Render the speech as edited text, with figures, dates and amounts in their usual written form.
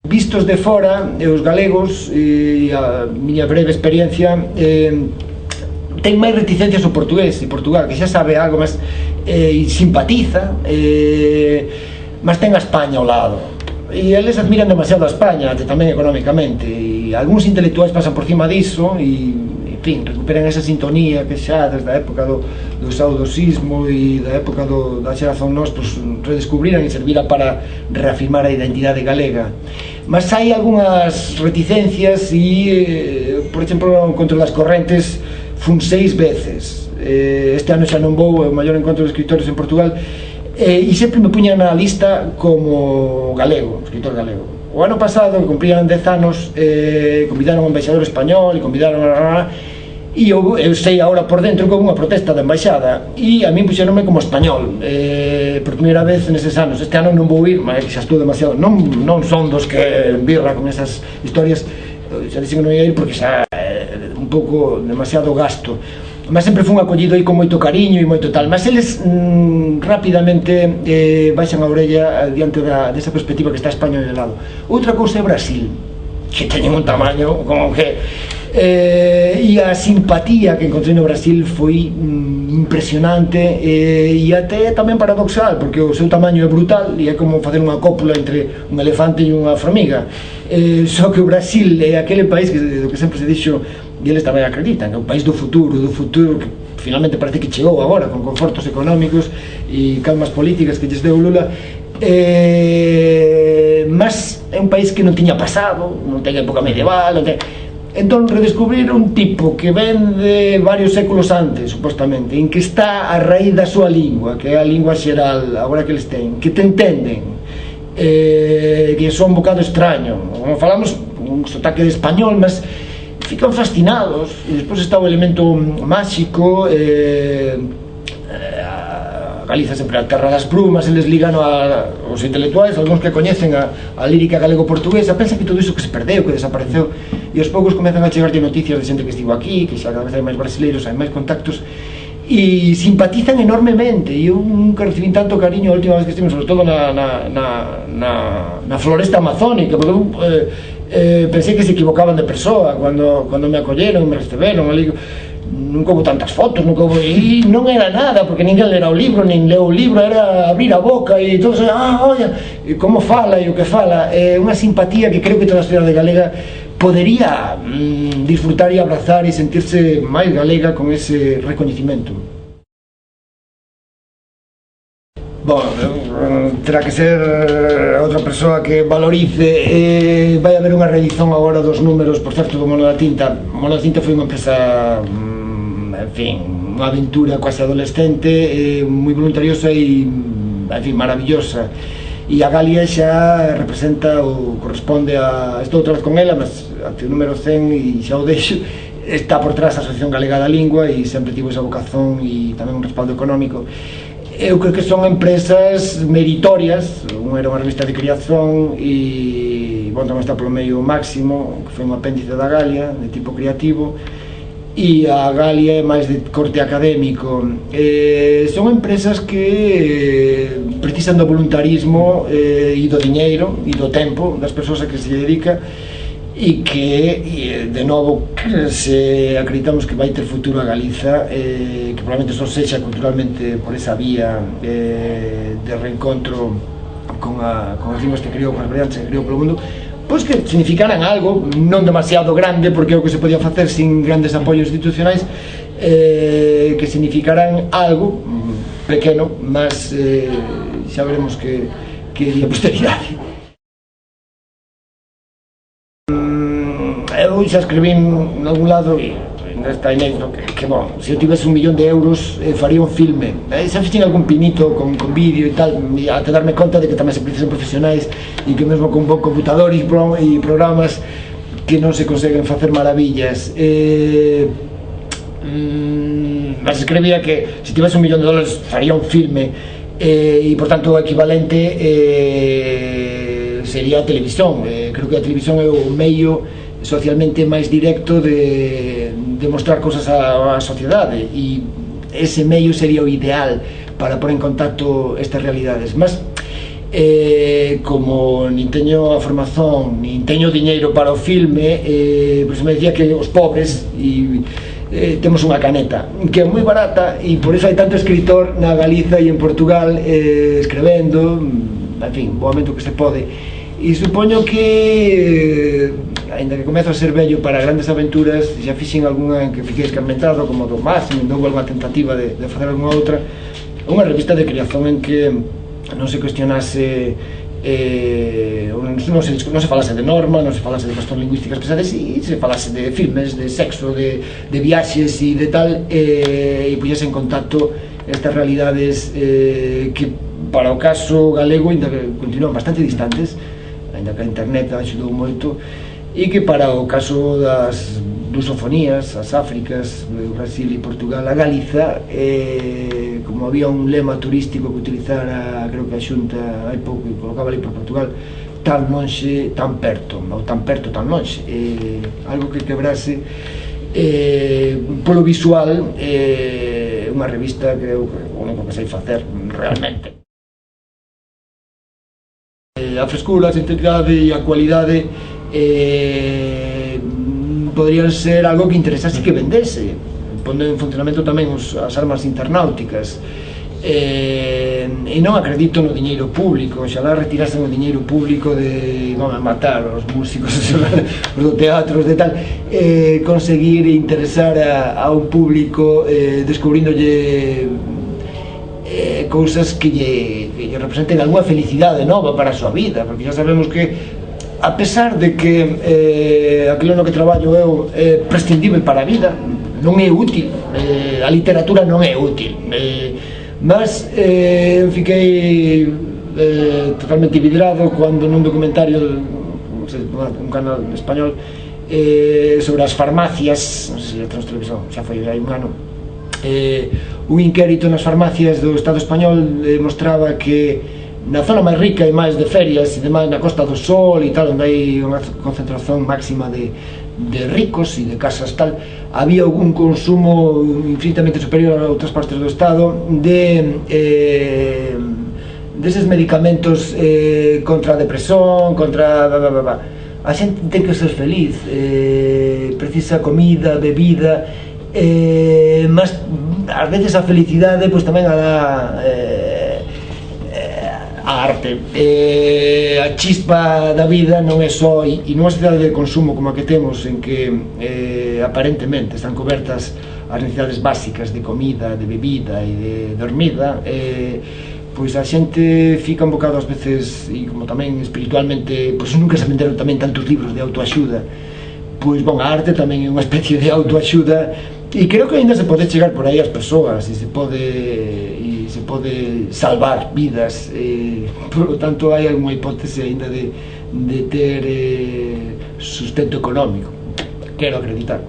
Vistos de fora, os galegos, e a miña breve experiencia, ten máis reticencias ao portugués e Portugal, que xa sabe algo máis, simpatiza, mas ten a España ao lado, e eles admiran demasiado a España, tamén económicamente, e algúns intelectuais pasan por cima disso e, en fin, recuperan esa sintonía que xa desde a época do saudosismo e da época da xeración nós, pues, redescubriran e servira para reafirmar a identidade galega. Mas hai algunhas reticencias e, por exemplo, no encontro das correntes fun 6 veces. Este ano xa non vou, é o maior encontro de escritores en Portugal, e sempre me puñan na lista como galego, escritor galego. O ano pasado, que cumprían 10 anos, convidaron ao embaixador español e convidaron e eu sei agora por dentro como unha protesta da embaixada, e a min puxeronme como español por primeira vez neses anos. Este ano non vou ir, mas xa estou demasiado, non son dos que birra con esas historias, xa dixen que non ia ir porque xa é un pouco demasiado gasto, mas sempre fun acollido aí con moito cariño e moito tal, mas eles rapidamente baixan a orella diante desa perspectiva que está España de lado. Outra cousa é Brasil, que teñen un tamaño como que e a simpatía que encontrei no Brasil foi impresionante e até tamén paradoxal, porque o seu tamaño é brutal e é como facer unha cópula entre un elefante e unha formiga, só que o Brasil é aquele país do que sempre se dixo, e eles tamén acreditan, é o país do futuro que finalmente parece que chegou agora con confortos económicos e calmas políticas que lles deu Lula, mas é un país que non tiña pasado, non ten época medieval, non ten... Entón, redescubrir un tipo que ven de varios séculos antes, supostamente, en que está a raíz da súa lingua, que é a lingua xeral, agora que eles ten, que te entenden, que son un bocado extraño, como falamos, un sotaque de español, mas fican fascinados, e despois está o elemento máxico, Galiza sempre a terra das brumas, eles ligan aos intelectuais, algúns que coñecen a lírica galego-portuguesa, pensan que todo iso que se perdeu, que desapareceu, e aos poucos comezan a chegar noticias de xente que estivo aquí, que xa cada vez hai máis brasileiros, hai máis contactos, e simpatizan enormemente. E eu nunca recibín tanto cariño a última vez que estive, sobre todo na floresta amazónica, porque pensei que se equivocaban de persoa cando me acolleron e me receberon ali. Nunca houve tantas fotos, e non era nada, porque ninguén lera o libro, nin leu o libro, era abrir a boca e todos, oia, e como fala e o que fala, é unha simpatía que creo que toda a sociedade galega podería disfrutar e abrazar e sentirse máis galega con ese recoñecimento. Bom, terá que ser outra persoa que valorice. Vai haber unha reedición agora dos números, por certo, do Mono da Tinta. O Mono da Tinta foi unha empresa, en fin, unha aventura quase adolescente, moi voluntariosa e, en fin, maravillosa. E a Galia xa representa ou corresponde a... Estou outra vez con ela, mas ante o número 100 e xa o deixo, está por trás a Asociación Galega da Lingua e sempre tivo esa vocación e tamén un respaldo económico. Eu creo que son empresas meritorias. Unha era unha revista de creación e, bon, tamén está polo medio Máximo, que foi un apéndice da Galia, de tipo creativo, e a Galia é máis de corte académico. Son empresas que precisan do voluntarismo e do diñeiro e do tempo das persoas a que se dedica, e que, de novo, se acreditamos que vai ter futuro a Galiza, que probablemente só sexa culturalmente por esa vía de reencontro con as linguas que criou, con as variantes que criou polo mundo, pois que significaran algo non demasiado grande, porque é o que se podía facer sin grandes apoios institucionais, que significaran algo pequeno, mas xa veremos que di a posteridade. Eu xa escribín en algún lado, e está inédito, que bon, se eu tivese 1 millón de euros faría un filme. Xa fixen algún pinito con vídeo e tal, até darme conta de que tamén se precisan profesionais e que mesmo con bon computador e programas que non se conseguen facer maravillas. Mas escribía que se tivese 1 millón de dólares faría un filme, e por tanto o equivalente sería a televisión. Creo que a televisión é o medio socialmente máis directo de mostrar cosas á sociedade, e ese medio sería o ideal para pôr en contacto estas realidades. Mas como nin teño a formación nin teño diñeiro para o filme, pois me decía que os pobres temos unha caneta que é moi barata e por iso hai tanto escritor na Galiza e en Portugal escrevendo, en fin, boamente o que se pode. E supoño que ainda que comezo a ser vello para grandes aventuras, xa fixen algunha en que fiquei escarmentado, como do Máximo, non houve algunha tentativa de facer algunha outra, unha revista de creación en que non se cuestionase non se falase de norma, non se falase de cuestións lingüísticas pesadas, e se falase de filmes, de sexo, de viaxes e de tal, e puxese en contacto estas realidades que para o caso galego ainda que continúan bastante distantes, ainda que a internet axudou moito, e que para o caso das lusofonías, as Áfricas, Brasil e Portugal, a Galiza, como había un lema turístico que utilizara, creo que a Xunta hai pouco, e colocaba ali por Portugal, tan lonxe, tan perto, ou tan perto, tan lonxe, algo que quebrase polo visual, unha revista que é o único que sei facer realmente. A frescura, a integridade e a cualidade podrían ser algo que interesase que vendese, pondo en funcionamento tamén as armas internauticas, e non acredito no diñeiro público, xalá retirasen o diñeiro público de matar os músicos os do teatro, de tal, conseguir interesar a un público descubrindolle cousas que lle representen algunha felicidade nova para a súa vida, porque xa sabemos que a pesar de que aquilo no que traballo eu é prescindível para a vida, non é útil, a literatura non é útil, mas fiquei totalmente vidrado cando nun documentario, un canal español, sobre as farmacias, non sei se a televisión, xa foi hai un ano, un inquérito nas farmacias do Estado español mostraba que na zona máis rica e máis de ferias e demais, na Costa do Sol e tal, onde hai unha concentración máxima de ricos e de casas tal, había un consumo infinitamente superior a outras partes do Estado deses medicamentos contra a depresión, contra a xente ten que ser feliz, precisa comida, bebida, mas ás veces a felicidade pois tamén a dá a arte, a chispa da vida non é só, e nunha sociedade de consumo como a que temos, en que aparentemente están cobertas as necesidades básicas de comida, de bebida e de dormida, pois a xente fica un bocado ás veces, e como tamén espiritualmente, pois nunca se venderon tamén tantos libros de autoaxuda, pois bon, a arte tamén é unha especie de autoaxuda, e creo que ainda se pode chegar por aí as persoas, e se pode salvar vidas, por lo tanto hai algunha hipótese ainda de ter sustento económico, quero acreditar.